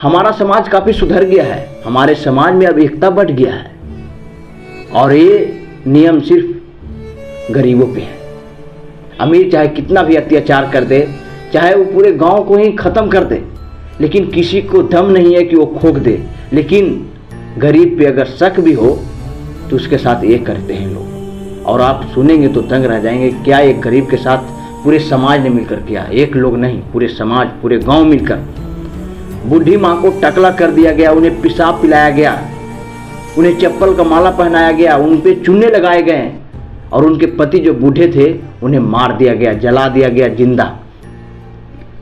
हमारा समाज काफी सुधर गया है, हमारे समाज में अब एकता बढ़ गया है और ये नियम सिर्फ गरीबों पे है। अमीर चाहे कितना भी अत्याचार कर दे, चाहे वो पूरे गांव को ही खत्म कर दे, लेकिन किसी को दम नहीं है कि वो खोक दे। लेकिन गरीब पे अगर शक भी हो तो उसके साथ एक करते हैं लोग, और आप सुनेंगे तो दंग रह जाएंगे। क्या एक गरीब के साथ पूरे समाज ने मिलकर किया, एक लोग नहीं, पूरे समाज, पूरे गांव मिलकर। बूढ़ी माँ को टकला कर दिया गया, उन्हें पेशाब पिलाया गया, उन्हें चप्पल का माला पहनाया गया, उन पे चूने लगाए गए और उनके पति जो बूढ़े थे उन्हें मार दिया गया, जला दिया गया जिंदा,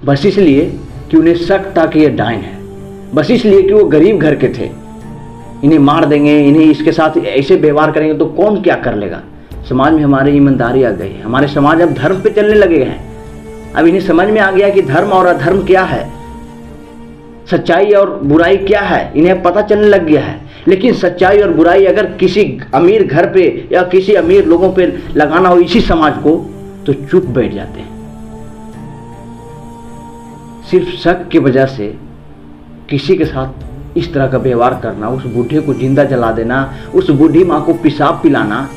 बस इसलिए कि उन्हें शक था कि ये डायन है, बस इसलिए कि वो गरीब घर के थे। इन्हें मार देंगे, इन्हें इसके साथ ऐसे व्यवहार करेंगे तो कौन क्या कर लेगा। समाज में हमारी ईमानदारी आ गई, हमारे समाज अब धर्म पे चलने लगे हैं। अब इन्हें समझ में आ गया कि धर्म और अधर्म क्या है, सच्चाई और बुराई क्या है, इन्हें पता चलने लग गया है। लेकिन सच्चाई और बुराई अगर किसी अमीर घर पे या किसी अमीर लोगों पे लगाना हो इसी समाज को, तो चुप बैठ जाते हैं। सिर्फ शक की वजह से किसी के साथ इस तरह का व्यवहार करना, उस बूढ़े को जिंदा जला देना, उस बूढ़ी माँ को पेशाब पिलाना,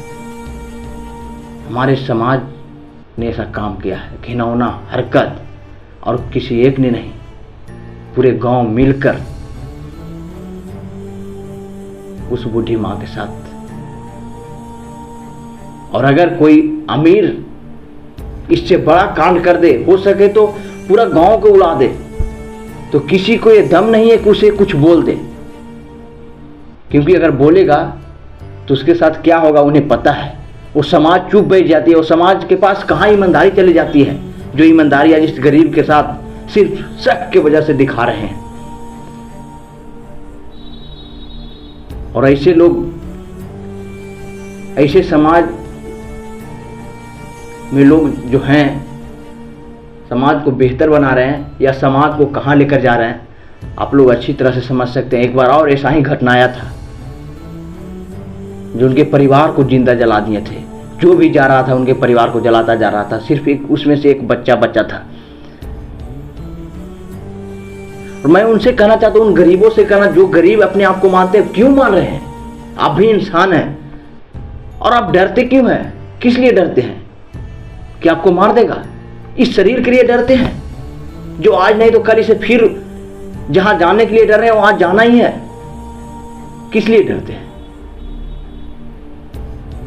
हमारे समाज ने ऐसा काम किया है, घिनौना हरकत। और किसी एक ने नहीं, पूरे गांव मिलकर उस बूढ़ी मां के साथ। और अगर कोई अमीर इससे बड़ा कांड कर दे, हो सके तो पूरा गांव को उड़ा दे, तो किसी को ये दम नहीं है कि उसे कुछ बोल दे, क्योंकि अगर बोलेगा तो उसके साथ क्या होगा उन्हें पता है। वो समाज चुप बैठ जाती है, वो समाज के पास कहां ईमानदारी चली जाती है, जो ईमानदारी आज इस गरीब के साथ सिर्फ शक की वजह से दिखा रहे हैं। और ऐसे लोग, ऐसे समाज में लोग जो हैं, समाज को बेहतर बना रहे हैं या समाज को कहां लेकर जा रहे हैं, आप लोग अच्छी तरह से समझ सकते हैं। एक बार और ऐसा ही घटना आया था, जो उनके परिवार को जिंदा जला दिए थे। जो भी जा रहा था उनके परिवार को जलाता जा रहा था, सिर्फ एक उसमें से एक बच्चा था। और मैं उनसे कहना चाहता हूं, उन गरीबों से कहना, जो गरीब अपने आप को मानते हैं, क्यों मान रहे हैं? आप भी इंसान हैं और आप डरते क्यों हैं? किस लिए डरते हैं? कि आपको मार देगा? इस शरीर के लिए डरते हैं, जो आज नहीं तो कल इसे फिर जहां जाने के लिए डर रहे हैं वहां जाना ही है। किस लिए डरते हैं?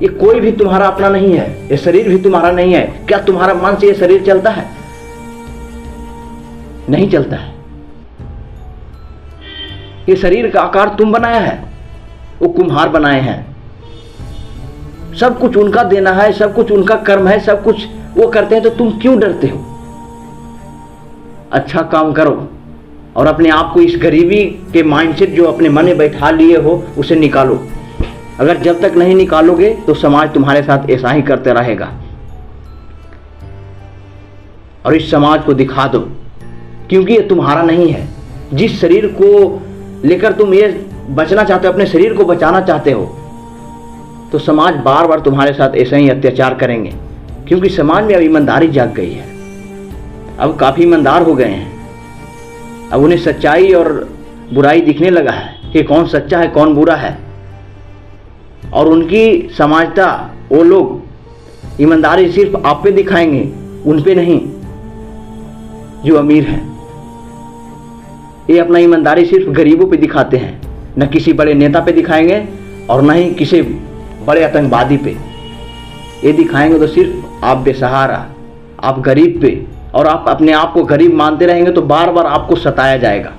ये कोई भी तुम्हारा अपना नहीं है, ये शरीर भी तुम्हारा नहीं है। क्या तुम्हारा मन से ये शरीर चलता है? नहीं चलता है। ये शरीर का आकार तुम बनाया है, वो कुम्हार बनाए हैं। सब कुछ उनका देना है, सब कुछ उनका कर्म है, सब कुछ वो करते हैं, तो तुम क्यों डरते हो? अच्छा काम करो और अपने आप को इस गरीबी के माइंडसेट जो अपने मन में बैठा लिए हो उसे निकालो। अगर जब तक नहीं निकालोगे तो समाज तुम्हारे साथ ऐसा ही करते रहेगा। और इस समाज को दिखा दो, क्योंकि ये तुम्हारा नहीं है। जिस शरीर को लेकर तुम ये बचना चाहते हो, अपने शरीर को बचाना चाहते हो, तो समाज बार बार तुम्हारे साथ ऐसा ही अत्याचार करेंगे, क्योंकि समाज में अब ईमानदारी जाग गई है। अब काफी ईमानदार हो गए हैं। अब उन्हें सच्चाई और बुराई दिखने लगा है कि कौन सच्चा है कौन बुरा है। और उनकी समाजता, वो लोग ईमानदारी सिर्फ आप पे दिखाएंगे, उन पे नहीं जो अमीर हैं। ये अपना ईमानदारी सिर्फ गरीबों पे दिखाते हैं, न किसी बड़े नेता पे दिखाएंगे और न ही किसी बड़े आतंकवादी पे। ये दिखाएंगे तो सिर्फ आप बेसहारा, आप गरीब पे। और आप अपने आप को गरीब मानते रहेंगे तो बार बार आपको सताया जाएगा,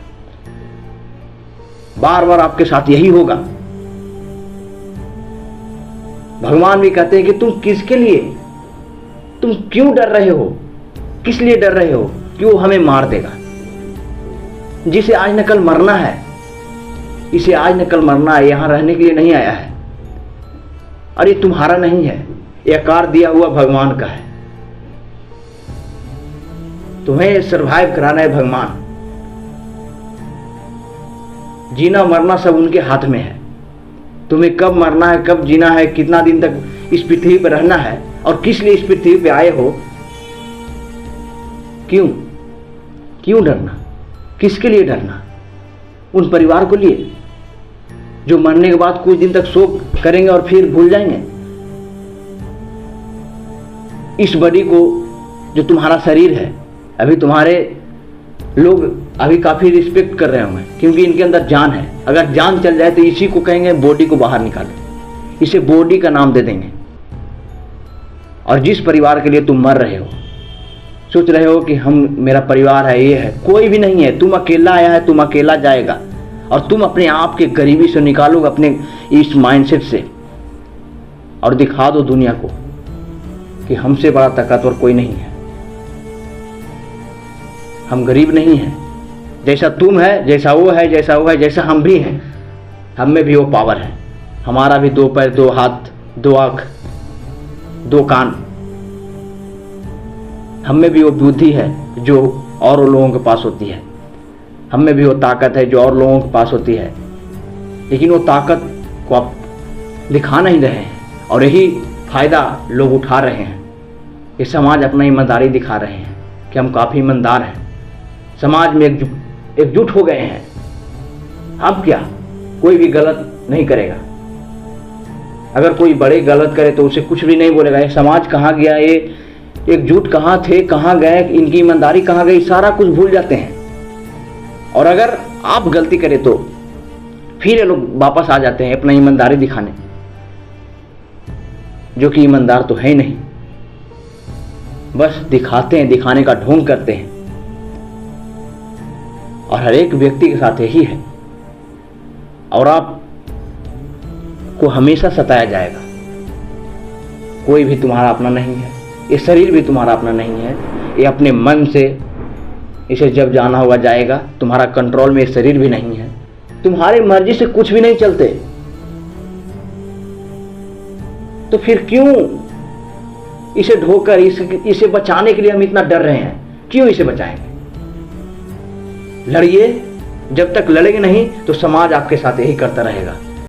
बार बार आपके साथ यही होगा। भगवान भी कहते हैं कि तुम किसके लिए, तुम क्यों डर रहे हो? किस लिए डर रहे हो? कि वो हमें मार देगा। जिसे आज न कल मरना है, इसे आज न कल मरना है, यहां रहने के लिए नहीं आया है। और ये तुम्हारा नहीं है, ये आकार दिया हुआ भगवान का है। तुम्हें सरवाइव कराना है भगवान। जीना मरना सब उनके हाथ में है। तुम्हें कब मरना है, कब जीना है, कितना दिन तक इस पृथ्वी पर रहना है और किस लिए इस पृथ्वी पे आए हो, क्यों डरना? किसके लिए डरना? उन परिवार को लिए जो मरने के बाद कुछ दिन तक शोक करेंगे और फिर भूल जाएंगे। इस बॉडी को, जो तुम्हारा शरीर है, अभी तुम्हारे लोग अभी काफी रिस्पेक्ट कर रहे होंगे क्योंकि इनके अंदर जान है। अगर जान चल जाए तो इसी को कहेंगे बॉडी को बाहर निकालो, इसे बॉडी का नाम दे देंगे। और जिस परिवार के लिए तुम मर रहे हो, सोच रहे हो कि मेरा परिवार है, ये है, कोई भी नहीं है। तुम अकेला आया है, तुम अकेला जाएगा। और तुम अपने आप के गरीबी से निकालोगे, अपने इस माइंडसेट से, और दिखा दो दुनिया को कि हमसे बड़ा ताकतवर कोई नहीं है। हम गरीब नहीं हैं। जैसा तुम है, जैसा वो है, जैसा वो है, जैसा हम भी हैं, हम में भी वो पावर है। हमारा भी 2 पैर, 2 हाथ, 2 आँख, 2 कान, हम में भी वो बुद्धि है जो और लोगों के पास होती है। हम में भी वो ताकत है जो और लोगों के पास होती है। लेकिन वो ताकत को आप दिखा नहीं रहे हैं और यही फायदा लोग उठा रहे हैं। ये समाज अपना ईमानदारी दिखा रहे हैं कि हम काफ़ी ईमानदार हैं, समाज में एकजुट हो गए हैं। अब क्या, कोई भी गलत नहीं करेगा। अगर कोई बड़े गलत करे तो उसे कुछ भी नहीं बोलेगा। ये समाज कहाँ गया, ये एकजुट कहाँ थे, कहाँ गए, इनकी ईमानदारी कहाँ गई, सारा कुछ भूल जाते हैं। और अगर आप गलती करें तो फिर ये लोग वापस आ जाते हैं अपना ईमानदारी दिखाने, जो कि ईमानदार तो है ही नहीं, बस दिखाते हैं, दिखाने का ढोंग करते हैं। और हर एक व्यक्ति के साथ यही है। और आप को हमेशा सताया जाएगा। कोई भी तुम्हारा अपना नहीं है, ये शरीर भी तुम्हारा अपना नहीं है। ये अपने मन से, इसे जब जाना होगा जाएगा। तुम्हारा कंट्रोल में ये शरीर भी नहीं है। तुम्हारी मर्जी से कुछ भी नहीं चलते, तो फिर क्यों इसे ढोकर, इसे बचाने के लिए हम इतना डर रहे हैं? क्यों इसे बचाएंगे? लड़िए। जब तक लड़ेंगे नहीं तो समाज आपके साथ यही करता रहेगा।